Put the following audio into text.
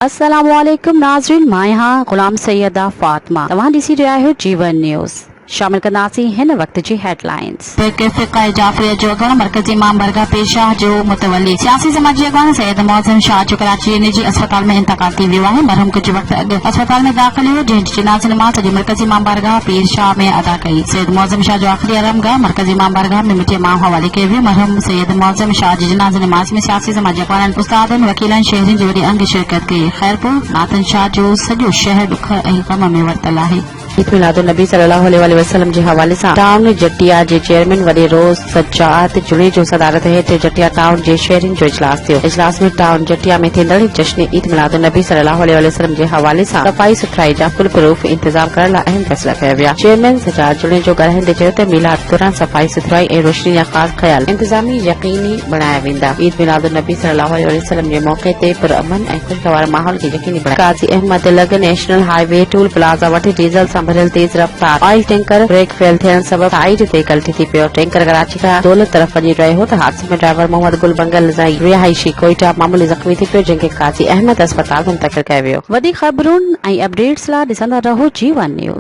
अस्सलामुअलैकुम नाज़रीन, मां यहाँ गुलाम सैयदा फातिमा तव्हां ॾिसी रहिया आहियो जीवन न्यूज़। शामिल कंदासीं हिन वक्त जी हेडलाइंस। जाफरी जो अॻवान मरकज़ी इमाम बरगाह पीर शाह जो मुतवली सियासी समाजी अॻवान सैयद मौज़म शाह जो कराची निजी अस्पताल में इंतकाल थी वियो आहे। मरहूम कुछ वक्त अॻु अस्पताल में दाख़िल हो, जंहिंजी जनाज़े नमाज़ अॼु मरकज़ी इमाम बरगाह पीर शाह में अदा कई। सैयद मौज़म शाह जो आख़िरी आरामगाह मरकज़ी इमाम बरगाह में मिठी मां हवाले कयो वियो। मरहूम सैयद मौज़म शाह जी जनाज़े नमाज़ में सियासी समाजी अॻवाननि, उस्तादनि, वकीलनि, शहरियुनि जी वॾी अंग शिरकत कई। खैरपुर नातन शाह जो सॼो शहर दुख ऐं गम में वरतल आहे। ईद मिलादुन नबी सल्लल्लाहु अलैहि वसल्लम जे हवाले सां टाउन जटिया जे चेयरमैन वॾे रोज़ सजात जुड़े जो सदारत हेठि जटिया टाउन जे शहरियुनि जो इजलास थियो। इजलास में टाउन जटिया में थींदड़ जश्न ईद मिलादुन नबी सल्लल्लाहु अलैहि वसल्लम जे हवाले सां सफ़ाई सुथराई जा फुल प्रूफ इंतजाम करण लाइ अहम फैसला कया विया। चेयरमैन सजात जुड़े जो ॻाल्हाईंदे चयो त मिलाद दौरान सफ़ाई सुथराई ऐं रोशनी जा ख़ासि ख़्याल इंतजामी यकीनी बणाया वेंदा। ईद मिलादुन नबी सल्लल्लाहु अलैहि वसल्लम जे मौक़े ते पुरअमन ऐं ख़ुशगवार माहौल खे यकीनी बणाया। काज़ी अहमद लग नेशनल हाईवे टूल प्लाज़ा वटि डीज़ल सां भरियल तेज़ रफ़्तार ऑयल टैंकर ब्रेक फेल थियण सबबि साइड ते कल्टी थी पियो। टैंकर कराची खां दौलत तरफ़ वञी रहियो हो त हादसे में ड्राइवर मोहम्मद गुल बंगल रिहायशी कोयटा मामूली ज़ख़्मी थी पियो, जंहिंखे काज़ी अहमद अस्पताल मुंतक़िल कयो वियो। वधीक ख़बरुनि ऐं अपडेट्स लाइ ॾिसंदा रहो जीवन न्यूज़।